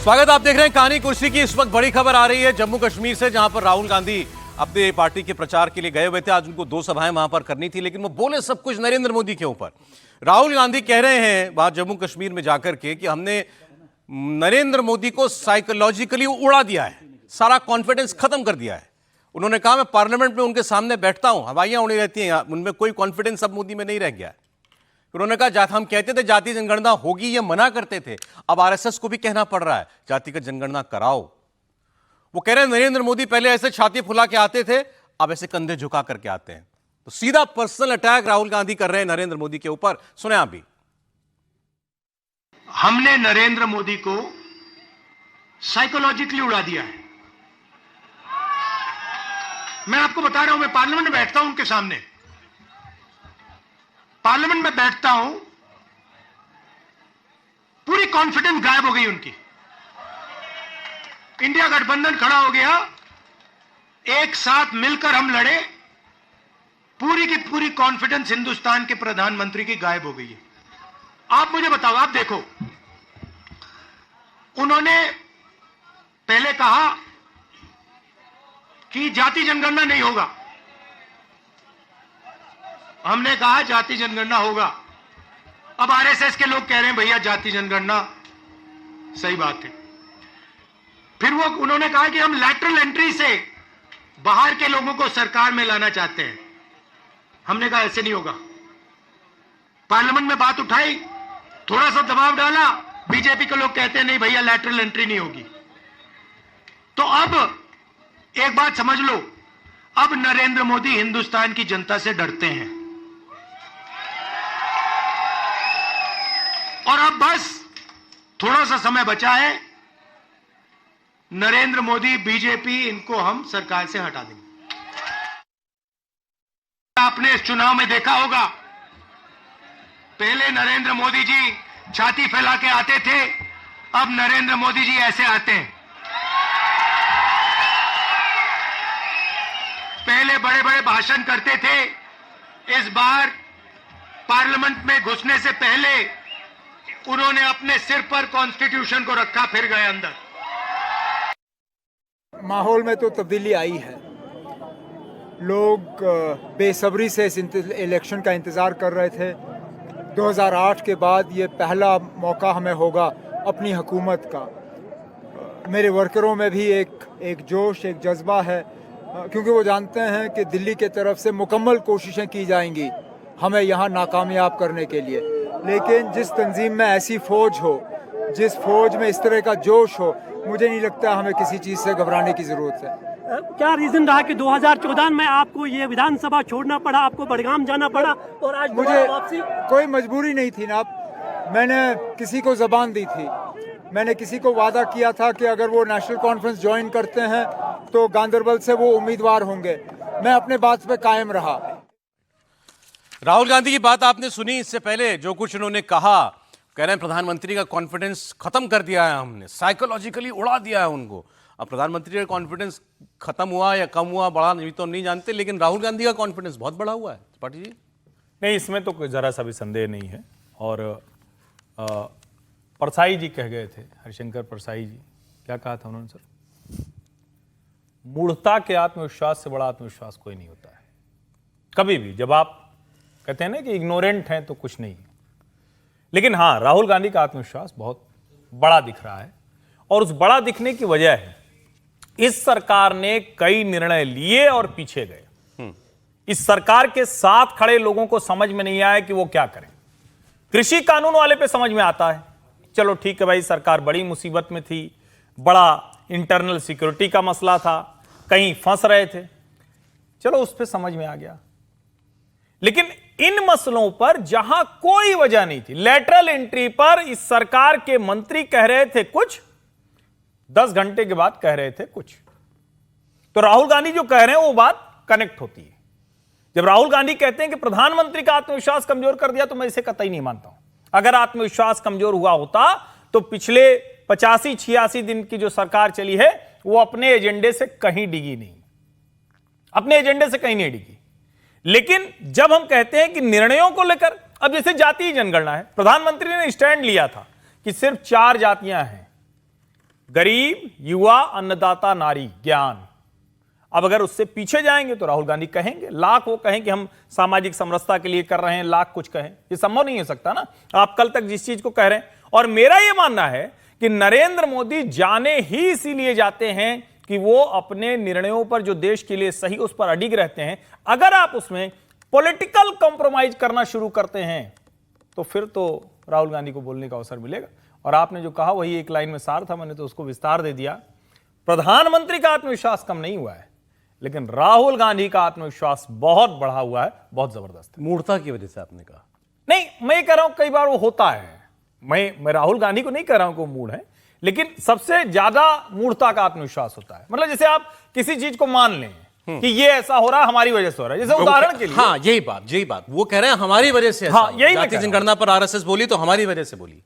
स्वागत, आप देख रहे हैं कहानी कुर्सी की। इस वक्त बड़ी खबर आ रही है जम्मू कश्मीर से, जहां पर राहुल गांधी अपने पार्टी के प्रचार के लिए गए हुए थे। आज उनको 2 सभाएं वहां पर करनी थी, लेकिन वो बोले सब कुछ नरेंद्र मोदी के ऊपर। राहुल गांधी कह रहे हैं वहां जम्मू कश्मीर में जाकर के कि हमने नरेंद्र मोदी को साइकोलॉजिकली उड़ा दिया है, सारा कॉन्फिडेंस खत्म कर दिया है। उन्होंने कहा मैं पार्लियामेंट में उनके सामने बैठता हूं, हवाइयां उड़ी रहती हैं, उनमें कोई कॉन्फिडेंस अब मोदी में नहीं रह गया है। उन्होंने कहा हम कहते थे जाति जनगणना होगी, ये मना करते थे, अब आरएसएस को भी कहना पड़ रहा है जातिगत जनगणना कराओ। वो कह रहे हैं नरेंद्र मोदी पहले ऐसे छाती फुला के आते थे, अब ऐसे कंधे झुका करके आते हैं। तो सीधा पर्सनल अटैक राहुल गांधी कर रहे हैं नरेंद्र मोदी के ऊपर। सुने आप भी। हमने नरेंद्र मोदी को साइकोलॉजिकली उड़ा दिया है। मैं आपको बता रहा हूं, मैं पार्लियामेंट में बैठता हूं, उनके सामने पार्लियामेंट में बैठता हूं, पूरी कॉन्फिडेंस गायब हो गई उनकी। इंडिया गठबंधन खड़ा हो गया, एक साथ मिलकर हम लड़े, पूरी की पूरी कॉन्फिडेंस हिंदुस्तान के प्रधानमंत्री की गायब हो गई है। आप मुझे बताओ, आप देखो, उन्होंने पहले कहा कि जाति जनगणना नहीं होगा, हमने कहा जाति जनगणना होगा। अब आरएसएस के लोग कह रहे हैं भैया जाति जनगणना सही बात है। फिर वो उन्होंने कहा कि हम लैटरल एंट्री से बाहर के लोगों को सरकार में लाना चाहते हैं, हमने कहा ऐसे नहीं होगा। पार्लियामेंट में बात उठाई, थोड़ा सा दबाव डाला, बीजेपी के लोग कहते हैं नहीं भैया लैटरल एंट्री नहीं होगी। तो अब एक बात समझ लो, अब नरेंद्र मोदी हिंदुस्तान की जनता से डरते हैं और अब बस थोड़ा सा समय बचा है, नरेंद्र मोदी, बीजेपी, इनको हम सरकार से हटा देंगे। आपने इस चुनाव में देखा होगा, पहले नरेंद्र मोदी जी छाती फैला के आते थे, अब नरेंद्र मोदी जी ऐसे आते हैं। पहले बड़े बड़े भाषण करते थे, इस बार पार्लियामेंट में घुसने से पहले उन्होंने अपने सिर पर कॉन्स्टिट्यूशन को रखा, फिर गए अंदर। माहौल में तो तब्दीली आई है, लोग बेसब्री से इस इलेक्शन का इंतज़ार कर रहे थे। 2008 के बाद ये पहला मौका हमें होगा अपनी हुकूमत का। मेरे वर्करों में भी एक जोश, एक जज्बा है, क्योंकि वो जानते हैं कि दिल्ली के तरफ से मुकम्मल कोशिशें की जाएंगी हमें यहाँ नाकामयाब करने के लिए। लेकिन जिस तंजीम में ऐसी फ़ौज हो, जिस फ़ौज में इस तरह का जोश हो, मुझे नहीं लगता हमें किसी चीज़ से घबराने की ज़रूरत है। क्या रीज़न रहा कि 2014 में आपको ये विधानसभा छोड़ना पड़ा, आपको बड़गाम जाना पड़ा और आज मुझे वापसी? कोई मजबूरी नहीं थी ना। मैंने किसी को ज़बान दी थी, मैंने किसी को वादा किया था कि अगर वो नेशनल कॉन्फ्रेंस ज्वाइन करते हैं तो गांदरबल से वो उम्मीदवार होंगे। मैं अपने बात पे कायम रहा। राहुल गांधी की बात आपने सुनी। इससे पहले जो कुछ उन्होंने कहा, कह रहे हैं प्रधानमंत्री का कॉन्फिडेंस खत्म कर दिया है हमने, साइकोलॉजिकली उड़ा दिया है उनको। अब प्रधानमंत्री का कॉन्फिडेंस खत्म हुआ या कम हुआ, बड़ा नहीं तो नहीं जानते, लेकिन राहुल गांधी का कॉन्फिडेंस बहुत बड़ा हुआ है। पाटिल जी, नहीं, इसमें तो कोई जरा सा भी संदेह नहीं है। और परसाई जी कह गए थे, हरिशंकर परसाई जी, क्या कहा था उन्होंने सर? मूढ़ता के आत्मविश्वास से बड़ा आत्मविश्वास कोई नहीं होता है कभी भी। जब आप कहते हैं ना कि इग्नोरेंट हैं तो कुछ नहीं है, लेकिन हाँ, राहुल गांधी का आत्मविश्वास बहुत बड़ा दिख रहा है। और उस बड़ा दिखने की वजह है, इस सरकार ने कई निर्णय लिए और पीछे गए। इस सरकार के साथ खड़े लोगों को समझ में नहीं आया कि वो क्या करें। कृषि कानून वाले पे समझ में आता है, चलो ठीक है भाई, सरकार बड़ी मुसीबत में थी, बड़ा इंटरनल सिक्योरिटी का मसला था, कहीं फंस रहे थे, चलो उस पर समझ में आ गया। लेकिन इन मसलों पर जहां कोई वजह नहीं थी, लेटरल एंट्री पर इस सरकार के मंत्री कह रहे थे कुछ, 10 घंटे के बाद कह रहे थे कुछ। तो राहुल गांधी जो कह रहे हैं वो बात कनेक्ट होती है। जब राहुल गांधी कहते हैं कि प्रधानमंत्री का आत्मविश्वास कमजोर कर दिया, तो मैं इसे कतई नहीं मानता हूं। अगर आत्मविश्वास कमजोर हुआ होता तो पिछले 85-86 दिन की जो सरकार चली है वो अपने एजेंडे से कहीं डिगी नहीं, अपने एजेंडे से कहीं नहीं डिगी। लेकिन जब हम कहते हैं कि निर्णयों को लेकर, अब जैसे जातीय जनगणना है, प्रधानमंत्री ने स्टैंड लिया था कि सिर्फ 4 जातियां हैं, गरीब, युवा, अन्नदाता, नारी, ज्ञान। अब अगर उससे पीछे जाएंगे तो राहुल गांधी कहेंगे, लाख वो कहें कि हम सामाजिक समरसता के लिए कर रहे हैं, लाख कुछ कहें, ये संभव नहीं हो सकता ना। आप कल तक जिस चीज को कह रहे हैं, और मेरा ये मानना है कि नरेंद्र मोदी जाने ही इसीलिए जाते हैं कि वो अपने निर्णयों पर जो देश के लिए सही उस पर अडिग रहते हैं। अगर आप उसमें पॉलिटिकल कॉम्प्रोमाइज करना शुरू करते हैं तो फिर तो राहुल गांधी को बोलने का अवसर मिलेगा। और आपने जो कहा वही एक लाइन में सार था, मैंने तो उसको विस्तार दे दिया। प्रधानमंत्री का आत्मविश्वास कम नहीं हुआ है, लेकिन राहुल गांधी का आत्मविश्वास बहुत बढ़ा हुआ है, बहुत जबरदस्त है। मूर्खता की वजह से आपने कहा? नहीं, मैं ये कह रहा हूं कई बार वो होता है। मैं राहुल गांधी को नहीं कह रहा हूं कि वो मूड है, लेकिन सबसे ज्यादा मूर्खता का आत्मविश्वास होता है। मतलब जैसे आप किसी चीज को मान लें कि ये ऐसा हो रहा है, हमारी वजह से हो रहा है। जैसे उदाहरण के लिए, हाँ, यही बात वो कह रहे हैं हमारी वजह से। हाँ, यही मैं जाति जनगणना पर आरएसएस बोली तो हमारी वजह से बोली।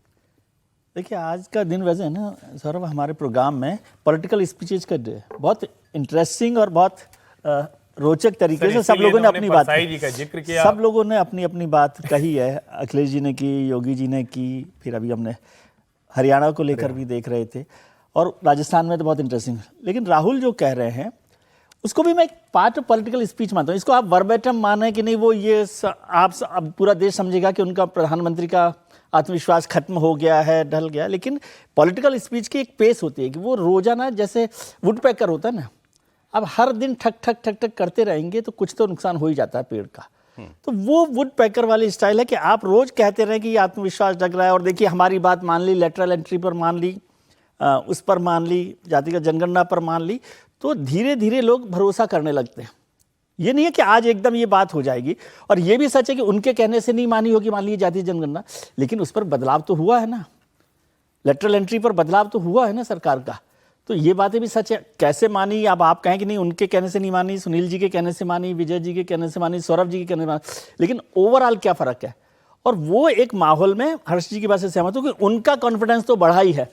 देखिए, आज का दिन वैसे है ना सौरभ, हमारे प्रोग्राम में पॉलिटिकल स्पीचेज का डे, बहुत इंटरेस्टिंग और बहुत रोचक तरीके से सब लोगों ने अपनी बात जी का जिक्र किया। सब लोगों ने अपनी अपनी बात कही है। अखिलेश जी ने की, योगी जी ने की, फिर अभी हमने हरियाणा को लेकर भी देख रहे थे, और राजस्थान में तो बहुत इंटरेस्टिंग। लेकिन राहुल जो कह रहे हैं उसको भी मैं एक पार्ट ऑफ पॉलिटिकल स्पीच मानता हूँ। इसको आप वर्बेटम माने कि नहीं, वो ये अब पूरा देश समझेगा कि उनका प्रधानमंत्री का आत्मविश्वास खत्म हो गया है, ढल गया। लेकिन पॉलिटिकल स्पीच की एक पेस होती है कि वो रोजाना जैसे वुडपेकर होता है ना, अब हर दिन ठक ठक ठक ठक करते रहेंगे तो कुछ तो नुकसान हो ही जाता है पेड़ का। तो वो वुडपेकर वाली स्टाइल है कि आप रोज कहते रहें कि ये आत्मविश्वास जग रहा है, और देखिए हमारी बात मान ली, लेटरल एंट्री पर मान ली, उस पर मान ली, जातिगत जनगणना पर मान ली, तो धीरे धीरे लोग भरोसा करने लगते हैं। ये नहीं है कि आज एकदम ये बात हो जाएगी। और ये भी सच है कि उनके कहने से नहीं मानी होगी, मान लीजिए जातीय जनगणना, लेकिन उस पर बदलाव तो हुआ है ना, लेटरल एंट्री पर बदलाव तो हुआ है ना सरकार का। तो ये बातें भी सच है। कैसे मानी, अब आप कहें कि नहीं उनके कहने से नहीं मानी, सुनील जी के कहने से मानी, विजय जी के कहने से मानी, सौरभ जी के कहने से मानी, लेकिन ओवरऑल क्या फर्क है। और वो एक माहौल में हर्ष जी की बात से सहमत हूं कि उनका कॉन्फिडेंस तो बढ़ा ही है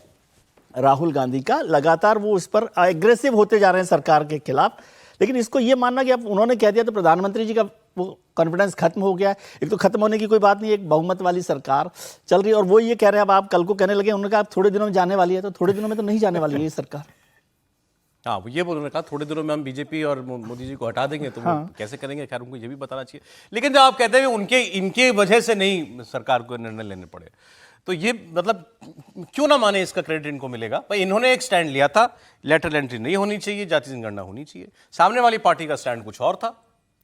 राहुल गांधी का, लगातार वो उस पर एग्रेसिव होते जा रहे हैं सरकार के खिलाफ। लेकिन इसको ये मानना कि अब उन्होंने कह दिया तो प्रधानमंत्री जी का वो कॉन्फिडेंस खत्म हो गया। एक तो खत्म होने की कोई बात नहीं, एक बहुमत वाली सरकार चल रही है, और वो ये कह रहे हैं, अब आप कल को कहने लगे, उन्होंने कहा आप थोड़े दिनों में जाने वाली है, तो थोड़े दिनों में तो नहीं जाने वाली है ये सरकार। हाँ, वो ये बोलने कहा थोड़े दिनों में हम बीजेपी और मोदी जी को हटा देंगे, तो वो कैसे करेंगे, खैर उनको ये भी बताना चाहिए। लेकिन जब आप कहते हैं उनके इनके वजह से नहीं सरकार को निर्णय लेने पड़े, तो ये मतलब क्यों ना माने, इसका क्रेडिट इनको मिलेगा। भाई इन्होंने एक स्टैंड लिया था, लेटरल एंट्री नहीं होनी चाहिए, जाति जनगणना होनी चाहिए। सामने वाली पार्टी का स्टैंड कुछ और था,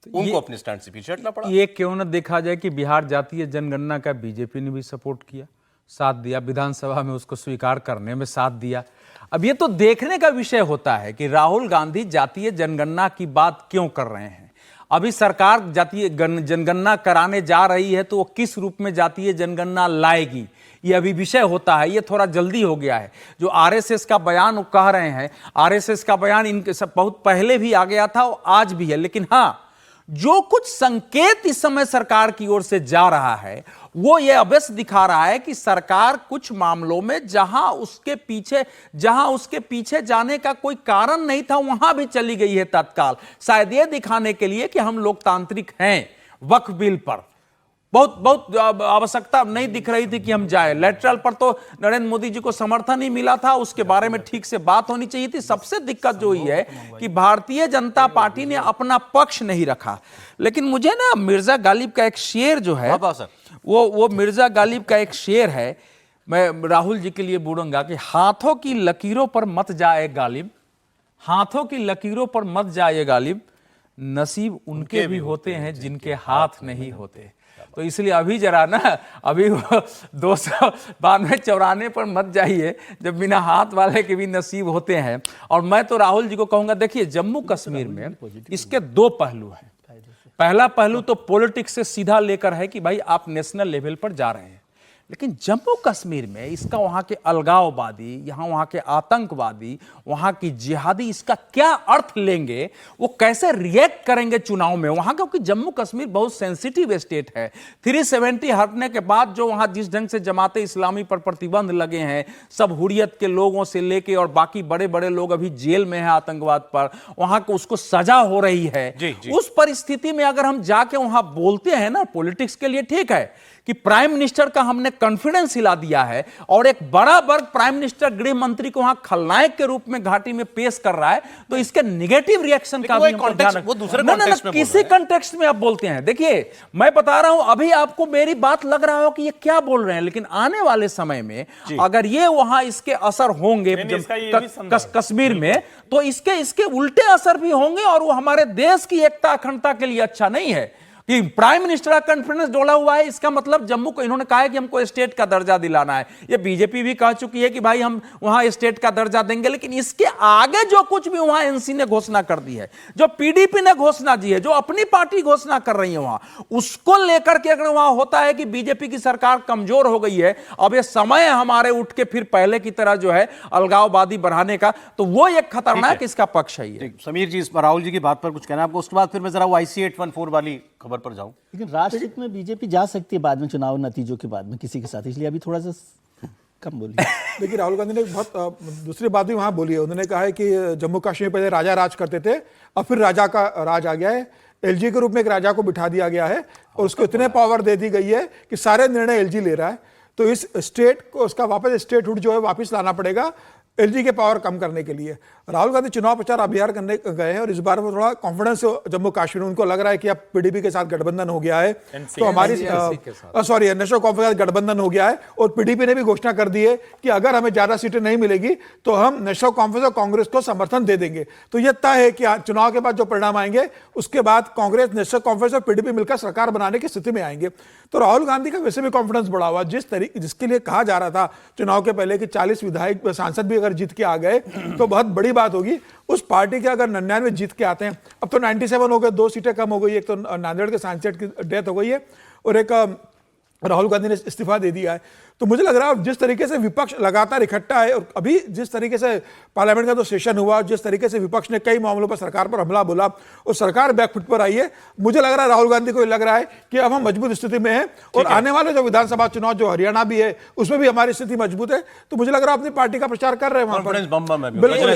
उनको अपने स्टैंड से पीछे हटना पड़ा। ये क्यों न देखा जाए कि बिहार जातीय जनगणना का बीजेपी ने भी सपोर्ट किया, साथ दिया, विधानसभा में उसको स्वीकार करने में साथ दिया। अब ये तो देखने का विषय होता है कि राहुल गांधी जातीय जनगणना की बात क्यों कर रहे हैं। अभी सरकार जातीय जनगणना कराने जा रही है, तो वो किस रूप में जातीय जनगणना लाएगी, ये अभी विषय होता है। ये थोड़ा जल्दी हो गया है। जो आरएसएस का बयान वो कह रहे हैं, आरएसएस का बयान इनके सब बहुत पहले भी आ गया था और आज भी है। लेकिन हाँ, जो कुछ संकेत इस समय सरकार की ओर से जा रहा है, वो ये अवश्य दिखा रहा है कि सरकार कुछ मामलों में जहां उसके पीछे जाने का कोई कारण नहीं था, वहां भी चली गई है तत्काल, शायद ये दिखाने के लिए कि हम लोकतांत्रिक हैं। वक्फ बिल पर बहुत आवश्यकता नहीं दिख रही थी कि हम जाए। लेटरल पर तो नरेंद्र मोदी जी को समर्थन ही मिला था, उसके बारे में ठीक से बात होनी चाहिए थी। सबसे दिक्कत जो हुई है कि भारतीय जनता पार्टी ने अपना पक्ष नहीं रखा। लेकिन मुझे ना मिर्जा गालिब का एक शेर जो है, वो मिर्जा गालिब का एक शेर है, मैं राहुल जी के लिए बोलूंगा कि हाथों की लकीरों पर मत जाए गालिब, हाथों की लकीरों पर मत जाए गालिब, नसीब उनके भी होते हैं जिनके हाथ नहीं होते। तो इसलिए अभी जरा ना, अभी 292-94 पर मत जाइए, जब बिना हाथ वाले के भी नसीब होते हैं। और मैं तो राहुल जी को कहूंगा, देखिए जम्मू कश्मीर में इसके दो पहलू हैं। पहला पहलू तो पॉलिटिक्स से सीधा लेकर है कि भाई आप नेशनल लेवल पर जा रहे हैं, लेकिन जम्मू कश्मीर में इसका वहां के अलगाववादी, वहां के आतंकवादी, वहां की जिहादी इसका क्या अर्थ लेंगे, वो कैसे रिएक्ट करेंगे चुनाव में वहां, क्योंकि जम्मू कश्मीर बहुत सेंसिटिव स्टेट है। 370 हटने के बाद जो वहां जिस ढंग से जमाते इस्लामी पर प्रतिबंध लगे हैं, सब हुर्रियत के लोगों से लेके और बाकी बड़े बड़े लोग अभी जेल में हैं आतंकवाद पर, वहां को उसको सजा हो रही है। उस परिस्थिति में अगर हम जाके वहां बोलते हैं ना, पॉलिटिक्स के लिए ठीक है कि प्राइम मिनिस्टर का हमने कॉन्फिडेंस हिला दिया है और एक बड़ा वर्ग प्राइम मिनिस्टर गृह मंत्री को वहां खलनायक के रूप में घाटी में पेश कर रहा है, तो इसके नेगेटिव रिएक्शन का वो भी एक हमको context- ध्यान वो दूसरे ना, context में बोल किसी कंटेक्स्ट में आप बोलते हैं। देखिए मैं बता रहा हूं, अभी आपको मेरी बात लग रहा हो कि ये क्या बोल रहे हैं, लेकिन आने वाले समय में अगर ये वहां इसके असर होंगे इसका ये भी संभव कश्मीर में, तो इसके उल्टे असर भी होंगे और वो हमारे देश की एकता अखंडता के लिए अच्छा नहीं है। कि प्राइम मिनिस्टर का कॉन्फिडेंस डोला हुआ है, इसका मतलब जम्मू को इन्होंने कहा है कि हमको स्टेट का दर्जा दिलाना है। ये बीजेपी भी कह चुकी है कि भाई हम वहां स्टेट का दर्जा देंगे, लेकिन इसके आगे जो कुछ भी वहां एनसी ने घोषणा कर दी है, जो पीडीपी ने घोषणा दी है, जो अपनी पार्टी घोषणा कर रही है वहां, उसको लेकर के अगर वहां होता है कि बीजेपी की सरकार कमजोर हो गई है, अब ये समय है हमारे उठ के फिर पहले की तरह जो है अलगाववादी बढ़ाने का, तो वो एक खतरनाक इसका पक्ष है। ये समीर जी, इस राहुल जी की बात पर कुछ कहना है आपको, उसके बाद फिर मैं जरा वो IC 814 वाली खबर पर जाऊं। लेकिन राष्ट्रहित में बीजेपी जा सकती है बाद में, चुनाव नतीजों के बाद में किसी के साथ, इसलिए अभी थोड़ा सा कम बोलिए। देखिए राहुल गांधी ने बहुत दूसरी बात भी वहाँ बोली है। उन्होंने कहा है कि जम्मू कश्मीर पहले राजा राज करते थे, अब फिर राजा का राज आ गया है, LG के रूप में एक राजा को बिठा दिया गया है और उसको इतने पावर दे दी गई है कि सारे निर्णय LG ले रहा है। तो इस स्टेट को उसका वापस स्टेटहुड जो है वापस लाना पड़ेगा LG के पावर कम करने के लिए। राहुल गांधी चुनाव प्रचार अभियान करने गए हैं और इस बार वो थोड़ा कॉन्फिडेंस जम्मू कश्मीर, उनको लग रहा है कि अब PDP के साथ गठबंधन हो गया है, तो हमारी सॉरी नेशनल कॉन्फ्रेंस गठबंधन हो गया है और PDP ने भी घोषणा कर दी है कि अगर हमें ज्यादा सीटें नहीं मिलेगी तो हम नेशनल कॉन्फ्रेंस और कांग्रेस को समर्थन दे देंगे। तो यह तय है कि चुनाव के बाद जो परिणाम आएंगे उसके बाद कांग्रेस, नेशनल कॉन्फ्रेंस और PDP मिलकर सरकार बनाने की स्थिति में आएंगे। तो राहुल गांधी का वैसे भी कॉन्फिडेंस बढ़ा हुआ, जिसके लिए कहा जा रहा था चुनाव के पहले कि 40 विधायक सांसद भी अगर जीत के आ गए तो बहुत बड़ी बात होगी। उस पार्टी के अगर 99 जीत के आते हैं, अब तो 97 हो गए, 2 सीटें कम हो गई, एक तो नांदेड़ के सांसद की डेथ हो गई है और एक राहुल गांधी ने इस्तीफा दे दिया है। तो मुझे लग रहा है जिस तरीके से विपक्ष लगातार इकट्ठा है और अभी जिस तरीके से पार्लियामेंट का जो सेशन हुआ, जिस तरीके से विपक्ष ने कई मामलों पर सरकार पर हमला बोला और सरकार बैकफुट पर आई है, मुझे लग रहा है राहुल गांधी को लग रहा है कि अब हम मजबूत स्थिति में हैं और आने वाले जो विधानसभा चुनाव जो हरियाणा भी है उसमें भी हमारी स्थिति मजबूत है। तो मुझे लग रहा है अपनी पार्टी का प्रचार कर रहे हैं वहां पर। बिल्कुल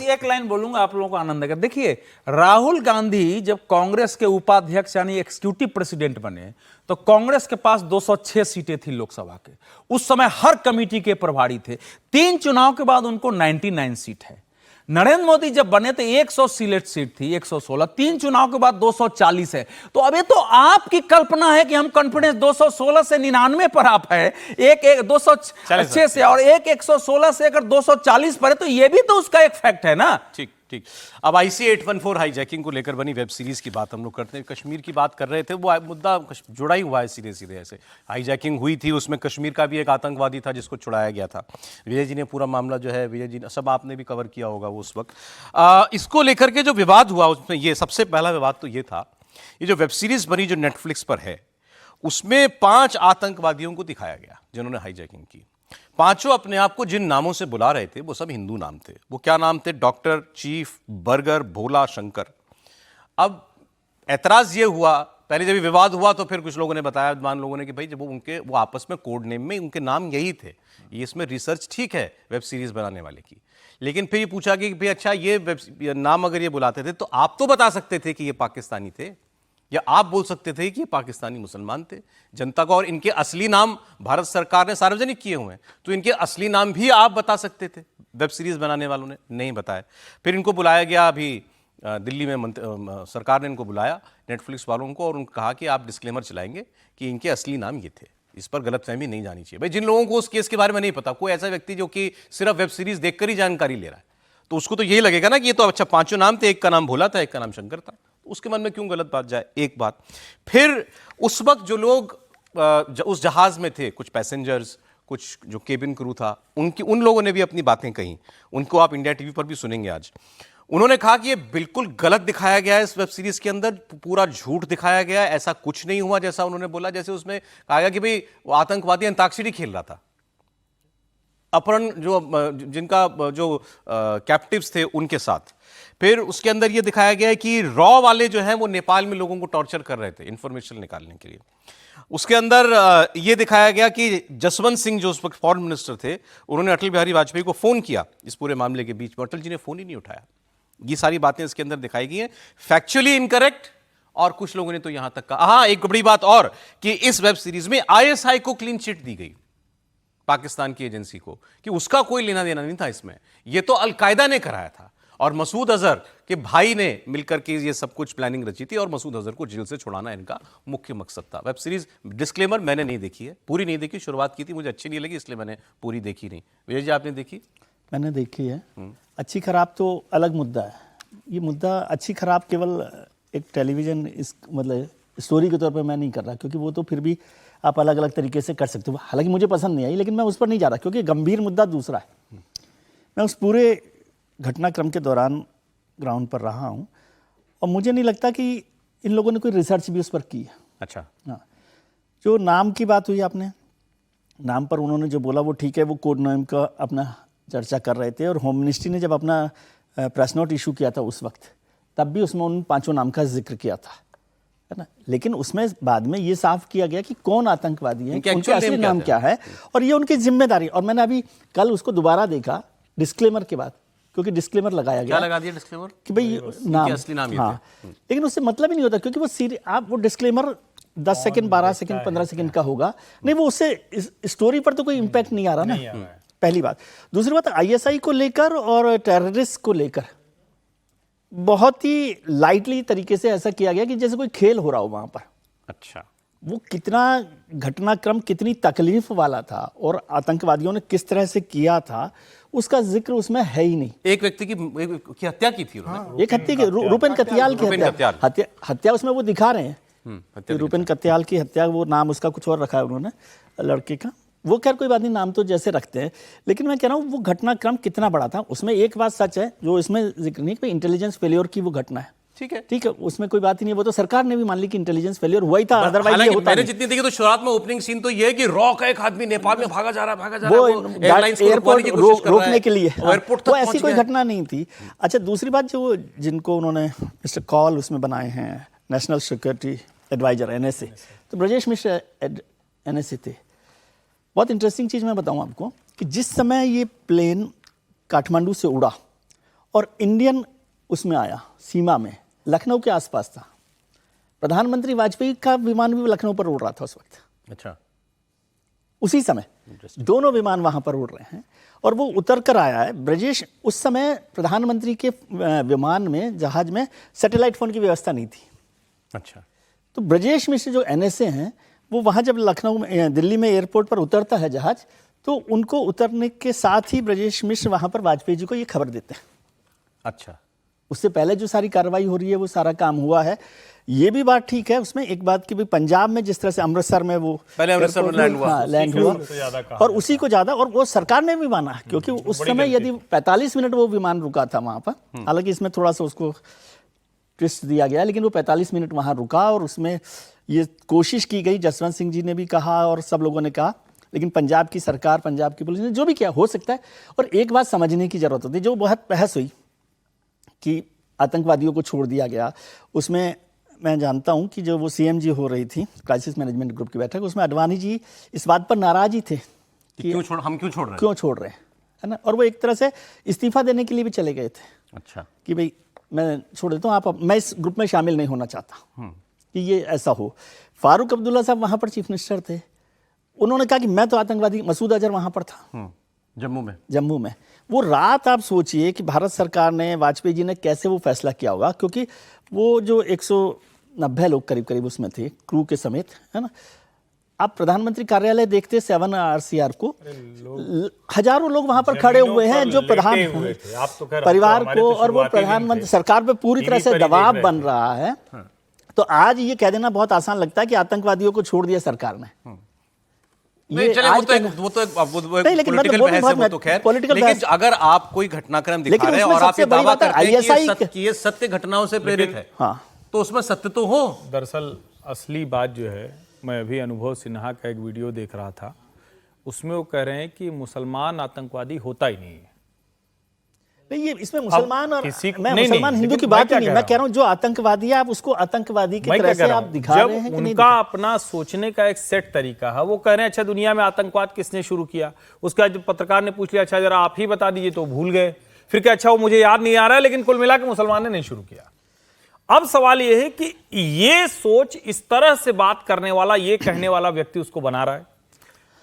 एक लाइन बोलूंगा, आप लोगों को आनंद आएगा। देखिए राहुल गांधी जब कांग्रेस के उपाध्यक्ष यानी एग्जीक्यूटिव प्रेसिडेंट बने तो कांग्रेस के पास 206 सीटें थी लोकसभा के, उस समय हर कमेटी के प्रभारी थे। 3 चुनाव के बाद उनको 99 सीट है। नरेंद्र मोदी जब बने तो 100 सिलेक्ट सीट थी, 116, 3 चुनाव के बाद 240 है। तो अब ये तो आपकी कल्पना है कि हम कॉन्फिडेंस 216 से 99 पर आप है, एक 206 से और एक 116 से अगर 240 पर है, तो ये भी तो उसका एक फैक्ट है ना। ठीक। अब IC 814 हाईजैकिंग को लेकर बनी वेब सीरीज की बात हम लोग करते हैं। कश्मीर की बात कर रहे थे, वो मुद्दा जुड़ा ही हुआ है सीधे सीधे। ऐसे हाईजैकिंग हुई थी, उसमें कश्मीर का भी एक आतंकवादी था जिसको छुड़ाया गया था। विजय जी ने पूरा मामला जो है, विजय जी सब आपने भी कवर किया होगा वो उस वक्त। इसको लेकर के जो विवाद हुआ उसमें ये सबसे पहला विवाद तो ये था, ये जो वेब सीरीज बनी जो नेटफ्लिक्स पर है उसमें 5 आतंकवादियों को दिखाया गया जिन्होंने हाईजैकिंग की। पांचों अपने आप को जिन नामों से बुला रहे थे वो सब हिंदू नाम थे। वो क्या नाम थे? डॉक्टर, चीफ, बर्गर, भोला, शंकर। अब ऐतराज ये हुआ, पहले जब विवाद हुआ तो फिर कुछ लोगों ने बताया, विद्वान लोगों ने, कि भाई जब वो आपस में कोड नेम में उनके नाम यही थे, ये इसमें रिसर्च ठीक है वेब सीरीज बनाने वाले की। लेकिन फिर ये पूछा कि भाई अच्छा ये नाम अगर ये बुलाते थे तो आप तो बता सकते थे कि ये पाकिस्तानी थे, या आप बोल सकते थे कि ये पाकिस्तानी मुसलमान थे जनता को, और इनके असली नाम भारत सरकार ने सार्वजनिक किए हुए हैं, तो इनके असली नाम भी आप बता सकते थे। वेब सीरीज बनाने वालों ने नहीं बताया। फिर इनको बुलाया गया, अभी दिल्ली में सरकार ने इनको बुलाया नेटफ्लिक्स वालों को और उनको कहा कि आप डिस्क्लेमर चलाएंगे कि इनके असली नाम ये थे। इस पर गलतफहमी नहीं जानी चाहिए। भाई जिन लोगों को उस केस के बारे में नहीं पता, कोई ऐसा व्यक्ति जो कि सिर्फ वेब सीरीज देखकर ही जानकारी ले रहा है, तो उसको तो यही लगेगा ना कि ये तो अच्छा 5 नाम थे, एक का नाम भोला था, एक का नाम शंकर था, उसके मन में क्यों गलत बात जाए। एक बात। फिर उस वक्त जो लोग उस जहाज में थे, कुछ पैसेंजर्स, कुछ जो केबिन क्रू था, उन लोगों ने भी अपनी बातें कही। उनको आप इंडिया टीवी पर भी सुनेंगे आज। उन्होंने कहा कि ये बिल्कुल गलत दिखाया गया है इस वेब सीरीज के अंदर, पूरा झूठ दिखाया गया है, ऐसा कुछ नहीं हुआ जैसा उन्होंने बोला। जैसे उसमें कहा गया कि भाई वो आतंकवादी अंताक्षरी खेल रहा था, अपहरण जिनका जो कैप्टिव्स थे उनके साथ। फिर उसके अंदर ये दिखाया गया है कि रॉ वाले जो हैं वो नेपाल में लोगों को टॉर्चर कर रहे थे इंफॉर्मेशन निकालने के लिए। उसके अंदर ये दिखाया गया कि जसवंत सिंह जो उस वक्त फॉरेन मिनिस्टर थे, उन्होंने अटल बिहारी वाजपेयी को फोन किया इस पूरे मामले के बीच में, अटल जी ने फोन ही नहीं उठाया। ये सारी बातें इसके अंदर दिखाई गई हैं, फैक्चुअली इनकरेक्ट और कुछ लोगों ने तो यहां तक कहा, हाँ एक बड़ी बात और कि इस वेब सीरीज में आईएसआई को क्लीन चिट दी गई, पाकिस्तान की एजेंसी को, कि उसका कोई लेना देना नहीं था इसमें, यह तो अलकायदा ने कराया था और मसूद अजहर के भाई ने मिलकर के ये सब कुछ प्लानिंग रची थी और मसूद अजहर को जेल से छुड़ाना इनका मुख्य मकसद था। वेब सीरीज डिस्क्लेमर मैंने नहीं देखी है, पूरी नहीं देखी, शुरुआत की थी, मुझे अच्छी नहीं लगी इसलिए मैंने पूरी देखी नहीं। विजय जी आपने देखी? मैंने देखी है। अच्छी खराब तो अलग मुद्दा है, ये मुद्दा अच्छी खराब केवल एक टेलीविजन इस मतलब स्टोरी के तौर पे मैं नहीं कर रहा, क्योंकि वो तो फिर भी आप अलग अलग तरीके से कर सकते हो। हालांकि मुझे पसंद नहीं आई, लेकिन मैं उस पर नहीं जा रहा क्योंकि गंभीर मुद्दा दूसरा है। मैं उस पूरे घटनाक्रम के दौरान ग्राउंड पर रहा हूँ और मुझे नहीं लगता कि इन लोगों ने कोई रिसर्च भी उस पर की है। अच्छा, हाँ, जो नाम की बात हुई आपने, नाम पर उन्होंने जो बोला वो ठीक है, वो कोड नेम का अपना चर्चा कर रहे थे और होम मिनिस्ट्री ने जब अपना प्रेस नोट इशू किया था उस वक्त, तब भी उसमें उन 5 नाम का जिक्र किया था, है ना। लेकिन उसमें बाद में ये साफ किया गया कि कौन आतंकवादी है, उनके असली नाम क्या है और ये उनकी जिम्मेदारी। और मैंने अभी कल उसको दोबारा देखा डिस्क्लेमर के बाद, क्योंकि डिस्क्लेमर लगाया गया। क्या लगा दिया डिस्क्लेमर? कि भाई नाम, असली नाम हाँ, लेकिन उससे मतलब ही नहीं होता, क्योंकि वो आप वो डिस्क्लेमर 10 सेकंड 12 सेकंड 15 सेकंड का होगा, नहीं वो उससे स्टोरी पर तो कोई इम्पैक्ट नहीं आ रहा ना, पहली बात। दूसरी बात, आईएसआई को लेकर और टेररिस्ट को लेकर बहुत ही लाइटली तरीके से ऐसा किया गया कि जैसे कोई खेल हो रहा हो वहां पर। अच्छा, वो कितना घटनाक्रम कितनी तकलीफ वाला था और आतंकवादियों ने किस तरह से किया था उसका जिक्र उसमें है ही नहीं। एक व्यक्ति की हत्या की थी उन्होंने, एक हत्या की, रूपेन कत्याल की हत्या उसमें वो दिखा रहे हैं, रूपेन कत्याल की हत्या, वो नाम उसका कुछ और रखा है उन्होंने लड़के का, वो खैर कोई बात नहीं, नाम तो जैसे रखते हैं। लेकिन मैं कह रहा हूँ वो घटनाक्रम कितना बड़ा था। उसमें एक बात सच है जो इसमें जिक्र नहीं कि इंटेलिजेंस फेलियर की वो घटना है, ठीक है, उसमें कोई बात ही नहीं, वो तो सरकार ने भी मान ली कि इंटेलिजेंस फेलियर हुआ ही था, अदरवाइज ये होता मैंने जितनी देखी तो शुरुआत में ओपनिंग सीन तो ये है कि रॉक एक आदमी नेपाल में भागा जा रहा है, वो एयरपोर्ट रोकने के लिए, एयरपोर्ट तो ऐसी कोई घटना नहीं थी। अच्छा, दूसरी बात, जो जिनको उन्होंने मिस्टर कॉल उसमें बनाए हैं नेशनल सिक्योरिटी एडवाइजर NSA, तो ब्रजेश मिश्र NSA थे। बहुत इंटरेस्टिंग चीज़ मैं बताऊं आपको कि जिस समय ये प्लेन काठमांडू से उड़ा और इंडियन उसमें आया, सीमा में लखनऊ के आसपास था, प्रधानमंत्री वाजपेयी का विमान भी लखनऊ पर उड़ रहा था उस वक्त। अच्छा, उसी समय दोनों विमान वहां पर उड़ रहे हैं और वो उतर कर आया है। ब्रजेश, उस समय प्रधानमंत्री के विमान में, जहाज में सैटेलाइट फोन की व्यवस्था नहीं थी। अच्छा, तो ब्रजेश मिश्र जो NSA हैं, वो वहाँ जब लखनऊ में, दिल्ली में एयरपोर्ट पर उतरता है जहाज, तो उनको उतरने के साथ ही ब्रजेश मिश्र वहाँ पर वाजपेयी जी को ये खबर देते हैं। अच्छा, उससे पहले जो सारी कार्रवाई हो रही है वो सारा काम हुआ है। ये भी बात ठीक है उसमें एक बात की भी, पंजाब में जिस तरह से अमृतसर में वो पहले अमृतसर में लैंड हुआ और उसी को ज़्यादा, और वो सरकार ने भी माना, क्योंकि उस समय यदि 45 मिनट वो विमान रुका था वहाँ पर, हालांकि इसमें थोड़ा सा उसको ट्विस्ट दिया गया, लेकिन वो 45 मिनट वहाँ रुका और उसमें ये कोशिश की गई, जसवंत सिंह जी ने भी कहा और सब लोगों ने कहा, लेकिन पंजाब की सरकार, पंजाब की पुलिस ने जो भी किया, हो सकता है। और एक बात समझने की जरूरत होती है, जो बहुत बहस हुई कि आतंकवादियों को छोड़ दिया गया, उसमें मैं जानता हूं कि जो वो CMG हो रही थी, क्राइसिस मैनेजमेंट ग्रुप की बैठक, उसमें अडवाणी जी इस बात पर नाराज ही थे कि हम क्यों छोड़ रहे हैं, है ना। और वो एक तरह से इस्तीफा देने के लिए भी चले गए थे। अच्छा, कि भाई मैं छोड़ देता हूँ, मैं इस ग्रुप में शामिल नहीं होना चाहता कि ये ऐसा हो। फारूक अब्दुल्ला साहब वहां पर चीफ मिनिस्टर थे, उन्होंने कहा कि मैं तो आतंकवादी, मसूद अजहर वहां पर था जम्मू में। वो रात आप सोचिए कि भारत सरकार ने, वाजपेयी जी ने कैसे वो फैसला किया होगा, क्योंकि वो जो 190 लोग करीब उसमें थे, क्रू के समेत, है ना। आप प्रधानमंत्री कार्यालय देखते 7 RCR को, हजारों लोग वहां पर खड़े हुए हैं जो प्रधान परिवार को, और वो प्रधानमंत्री सरकार पे पूरी तरह से दबाव बन रहा है। तो आज ये कह देना बहुत आसान लगता है कि आतंकवादियों को छोड़ दिया सरकार ने। लेकिन अगर आप कोई घटनाक्रम दिखा रहे हैं और आप ये दावा करते हैं कि ये सत्य घटनाओं से प्रेरित है, तो उसमें सत्य तो हो। दरअसल असली बात जो है, मैं अभी अनुभव सिन्हा का एक वीडियो देख रहा था, उसमें वो कह रहे हैं कि मुसलमान आतंकवादी होता ही नहीं है। नहीं, ये इसमें मुसलमान और मैं मुसलमान हिंदू की बात नहीं, मैं कह रहा हूं जो आतंकवादी है आप उसको आतंकवादी की तरह से आप दिखा रहे हैं कि नहीं। उनका अपना सोचने का एक सेट तरीका है। वो कह रहे हैं अच्छा दुनिया में आतंकवाद किसने शुरू किया, उसका जब पत्रकार ने पूछ लिया अच्छा जरा आप ही बता दीजिए, तो भूल गए। फिर क्या अच्छा वो मुझे याद नहीं आ रहा है, लेकिन कुल मिला के मुसलमान ने नहीं शुरू किया। अब सवाल यह है कि ये सोच, इस तरह से बात करने वाला, ये कहने वाला व्यक्ति उसको बना रहा है।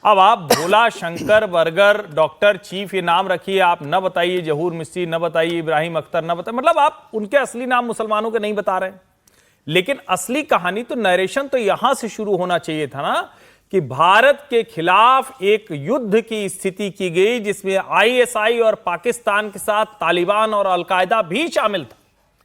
अब आप भोला, शंकर, बर्गर, डॉक्टर, चीफ ये नाम रखिए, आप न बताइए जहूर मिस्त्री, न बताइए इब्राहिम अख्तर, न बताइए, मतलब आप उनके असली नाम मुसलमानों के नहीं बता रहे। लेकिन असली कहानी तो, नरेशन तो यहां से शुरू होना चाहिए था ना, कि भारत के खिलाफ एक युद्ध की स्थिति की गई जिसमें आईएसआई और पाकिस्तान के साथ तालिबान और अलकायदा भी शामिल था।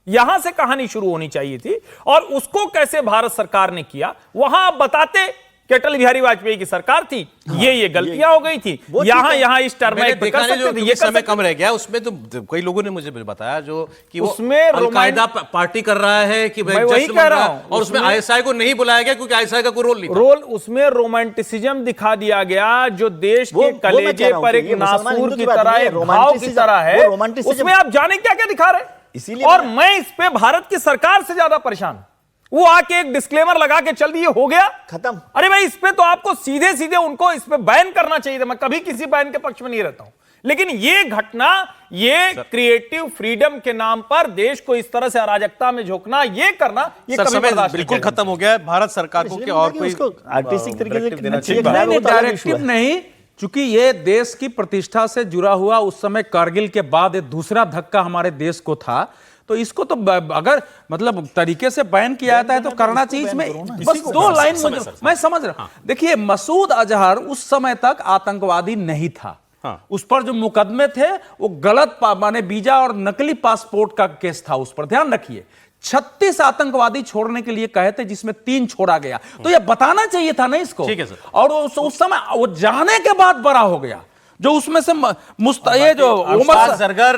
यहां से कहानी शुरू होनी चाहिए थी, और उसको कैसे भारत सरकार ने किया, वहां आप बताते कि अटल बिहारी वाजपेयी की सरकार थी, ये गलतियां हो गई थी, यहां इस टर्म में कर सकते थे, ये समय कम रह गया। उसमें तो कई लोगों ने मुझे बताया जो कि वो उसमें अलकायदा पार्टी कर रहा है कि मैं वही कह रहा हूं, और उसमें आईएसआई को नहीं बुलाया गया क्योंकि आईएसआई का कोई रोल नहीं था। रोल उसमें रोमांटिसिज्म दिखा दिया गया, जो देश के कलेजे पर एक नासूर की तरह, एक घाव की तरह है, उसमें आप जाने क्या क्या दिखा रहे। इसीलिए और मैं इस पे भारत की सरकार से ज्यादा परेशान हूं। वो आके एक डिस्क्लेमर लगा के चल दिए, हो गया खत्म। अरे भाई, इस पे तो आपको सीधे सीधे उनको इस पे बैन करना चाहिए था। मैं कभी किसी बैन के पक्ष में नहीं रहता हूं, लेकिन ये घटना, ये क्रिएटिव फ्रीडम के नाम पर देश को इस तरह से अराजकता में झोंकना, ये करना, ये कभी बर्दाश्त बिल्कुल खत्म हो गया है। भारत सरकार को क्या और कोई आर्टिस्टिक तरीके से डायरेक्टिव नहीं, चूंकि ये देश की प्रतिष्ठा से जुड़ा हुआ, उस समय कारगिल के बाद एक दूसरा धक्का हमारे देश को था, तो इसको तो अगर मतलब तरीके से बैन किया जाता है तो करना चाहिए। इसमें बस दो लाइन मैं समझ रहा हूं। देखिए, मसूद अजहर उस समय तक आतंकवादी नहीं था। उस पर जो मुकदमे थे वो गलत माने वीजा और नकली पासपोर्ट का केस था, उस पर ध्यान रखिए। 36 आतंकवादी छोड़ने के लिए कहे थे, जिसमें 3 छोड़ा गया। तो ये बताना चाहिए था ना इसको। ठीक है सर। और उस समय वो जाने के बाद बड़ा हो गया, जो उसमें से ये जो उमर सरगर,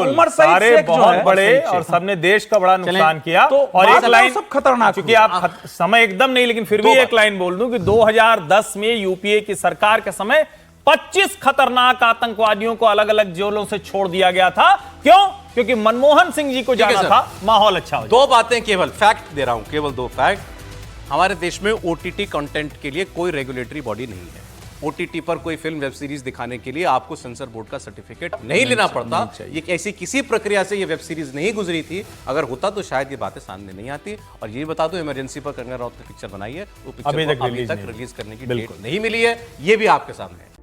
उमर सारे बहुत बड़े, और सबने देश का बड़ा नुकसान किया। तो और एक लाइन सब खतरनाक, क्योंकि आप समय एकदम नहीं, लेकिन फिर भी एक लाइन बोल दूं कि 2010 में यूपीए की सरकार के समय 25 खतरनाक आतंकवादियों को अलग अलग जेलों से छोड़ दिया गया था। क्यों? क्योंकि मनमोहन सिंह जी को जाना था, माहौल अच्छा हो। 2 बातें, केवल फैक्ट दे रहा हूं, केवल 2 फैक्ट। हमारे देश में ओटीटी कंटेंट के लिए कोई रेगुलेटरी बॉडी नहीं है। ओटीटी पर कोई फिल्म वेब सीरीज दिखाने के लिए आपको सेंसर बोर्ड का सर्टिफिकेट नहीं लेना पड़ता। ये ऐसी किसी प्रक्रिया से ये वेब सीरीज नहीं गुजरी थी। अगर होता तो शायद ये बातें सामने नहीं आती। और ये बता दो, इमरजेंसी पर कंगना राउत ने पिक्चर बनाई है, वो पिक्चर अभी तक रिलीज करने की डेट नहीं मिली है। ये भी आपके सामने है।